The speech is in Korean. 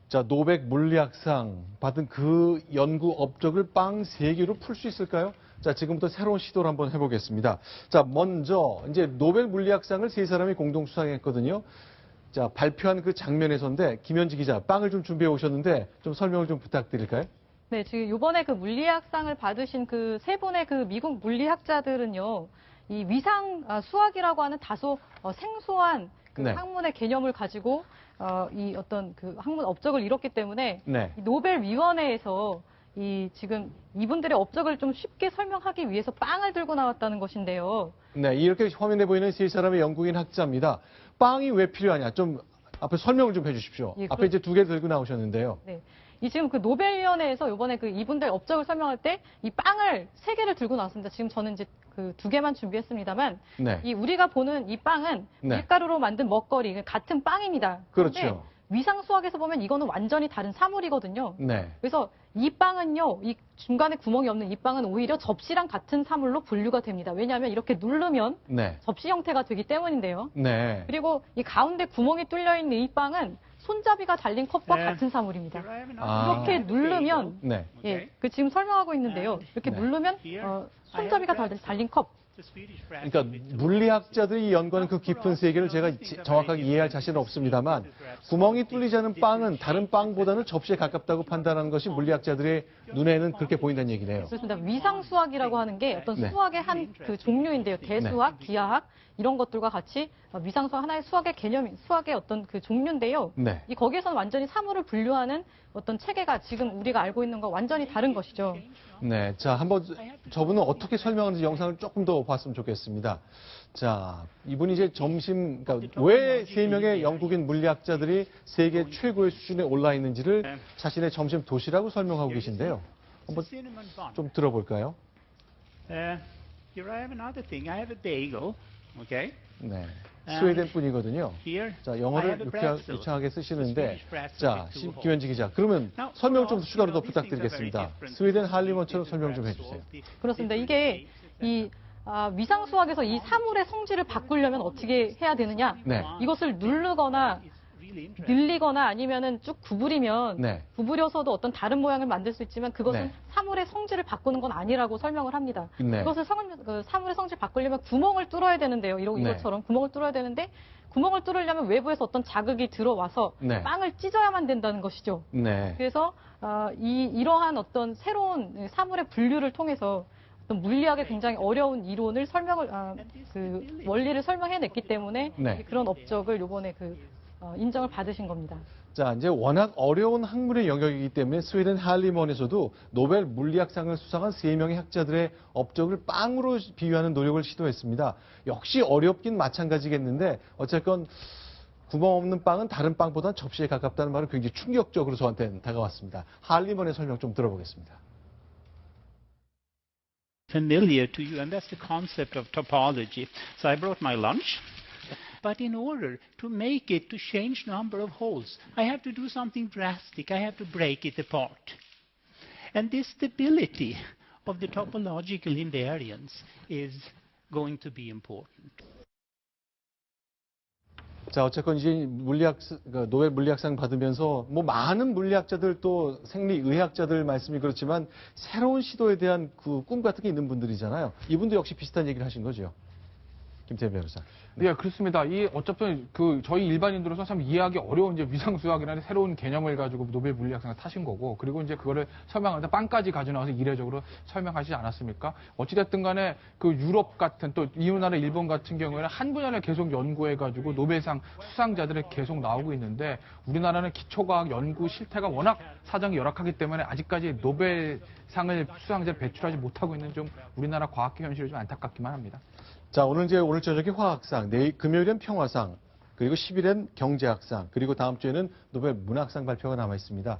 자, 노벨 물리학상 받은 그 연구 업적을 빵 3개로 풀 수 있을까요? 자, 지금부터 새로운 시도를 한번 해보겠습니다. 자, 먼저 이제 노벨 물리학상을 3사람이 공동 수상했거든요. 자, 발표한 그 장면에서인데 김현지 기자 빵을 좀 준비해 오셨는데 좀 설명을 좀 부탁드릴까요? 네, 지금 이번에 그 물리학상을 받으신 그 3분의 그 미국 물리학자들은요, 이 위상 수학이라고 하는 다소 생소한 그 네. 학문의 개념을 가지고 이 어떤 그 학문 업적을 이뤘기 때문에 네. 이 노벨위원회에서 이 지금 이분들의 업적을 좀 쉽게 설명하기 위해서 빵을 들고 나왔다는 것인데요. 네, 이렇게 화면에 보이는 3사람의 영국인 학자입니다. 빵이 왜 필요하냐? 좀 앞에 설명을 좀 해주십시오. 예, 앞에 이제 2개 들고 나오셨는데요. 네. 이 지금 그 노벨위원회에서 이번에 그 이분들 업적을 설명할 때 이 빵을 3개를 들고 나왔습니다. 지금 저는 이제 그 2개만 준비했습니다만 네. 이 우리가 보는 이 빵은 네. 밀가루로 만든 먹거리, 같은 빵입니다. 그런데 그렇죠. 위상 수학에서 보면 이거는 완전히 다른 사물이거든요. 네. 그래서 이 빵은요, 이 중간에 구멍이 없는 이 빵은 오히려 접시랑 같은 사물로 분류가 됩니다. 왜냐하면 이렇게 누르면 네. 접시 형태가 되기 때문인데요. 네. 그리고 이 가운데 구멍이 뚫려 있는 이 빵은 손잡이가 달린 컵과 네. 같은 사물입니다. 아. 이렇게 누르면 네. 예, 그 지금 설명하고 있는데요. 이렇게 네. 누르면 손잡이가 달린 컵. 그러니까 물리학자들이 연구하는 그 깊은 세계를 제가 정확하게 이해할 자신은 없습니다만 구멍이 뚫리지 않은 빵은 다른 빵보다는 접시에 가깝다고 판단하는 것이 물리학자들의 눈에는 그렇게 보인다는 얘기네요. 그렇습니다. 위상 수학이라고 하는 게 어떤 네. 수학의 한 그 종류인데요. 대수학, 기하학 이런 것들과 같이 위상 수학 하나의 수학의 개념, 수학의 어떤 그 종류인데요. 네. 이 거기에서는 완전히 사물을 분류하는 어떤 체계가 지금 우리가 알고 있는 것 완전히 다른 것이죠. 네. 자, 한번 저분은 어떻게 설명하는지 영상을 조금 더 봤으면 좋겠습니다. 자, 이분이 이제 그러니까 왜 3명의 영국인 물리학자들이 세계 최고의 수준에 올라 있는지를 자신의 점심 도시락으로 설명하고 계신데요. 한번 좀 들어볼까요? Here I have another thing. I have a bagel. Okay. 네. 스웨덴 분이거든요. Here 자, I 영어를 have a pretzel. 유창하게 쓰시는데, Swedish pretzel 자, with two 김현지 기자. 그러면 Now, 설명 좀 well, 추가로 더 you know, these things are very 부탁드리겠습니다. different. 스웨덴 This is 할리먼처럼 different 설명 좀 pretzel, 해주세요. the 그렇습니다. different 이게 shapes, 이 위상 수학에서 이 사물의 성질을 바꾸려면 어떻게 해야 되느냐? 네. 이것을 누르거나 It's really interesting. 늘리거나 아니면은 쭉 구부리면 네. 구부려서도 어떤 다른 모양을 만들 수 있지만 그것은 네. 사물의 성질을 바꾸는 건 아니라고 설명을 합니다. 네. 그것을 사물의 성질 바꾸려면 구멍을 뚫어야 되는데요. 이것처럼 구멍을 뚫어야 되는데 구멍을 뚫으려면 외부에서 어떤 자극이 들어와서 네. 빵을 찢어야만 된다는 것이죠. 네. 그래서 이러한 어떤 새로운 사물의 분류를 통해서 어떤 물리학의 굉장히 어려운 이론을 그 원리를 설명해냈기 때문에 네. 그런 업적을 이번에 인정을 받으신 겁니다. 자, 이제 워낙 어려운 학문의 영역이기 때문에 스웨덴 할리먼에서도 노벨 물리학상을 수상한 3명의 학자들의 업적을 빵으로 비유하는 노력을 시도했습니다. 역시 어렵긴 마찬가지겠는데 어쨌건 구멍 없는 빵은 다른 빵보다는 접시에 가깝다는 말은 굉장히 충격적으로 저한테는 다가왔습니다. 할리먼의 설명 좀 들어보겠습니다. Familiar to you, and that's the concept of topology. So I brought my lunch. But in order to make it to change number of holes, I have to do something drastic. I have to break it apart. And this stability of the topological invariance is going to be important. 자, 어쨌건 이제 노벨 물리학상 받으면서 뭐 많은 물리학자들 또 생리의학자들 말씀이 그렇지만 새로운 시도에 대한 그 꿈 같은 게 있는 분들이잖아요. 이분도 역시 비슷한 얘기를 하신 거죠. 김태현 변호사. 네, 그렇습니다. 어차피 저희 일반인들로서 참 이해하기 어려운 이제 위상수학이라는 새로운 개념을 가지고 노벨 물리학상을 타신 거고, 그리고 이제 그거를 설명하는데 빵까지 가져나와서 이례적으로 설명하시지 않았습니까? 어찌됐든 간에 그 유럽 같은 또 이웃나라 일본 같은 경우에는 한 분야를 계속 연구해가지고 노벨상 수상자들이 계속 나오고 있는데 우리나라는 기초과학 연구 실태가 워낙 사정이 열악하기 때문에 아직까지 노벨상을 수상자를 배출하지 못하고 있는 좀 우리나라 과학계 현실이 좀 안타깝기만 합니다. 자, 오늘 저녁에 화학상, 내일 금요일엔 평화상, 그리고 10일엔 경제학상, 그리고 다음 주에는 노벨 문학상 발표가 남아 있습니다.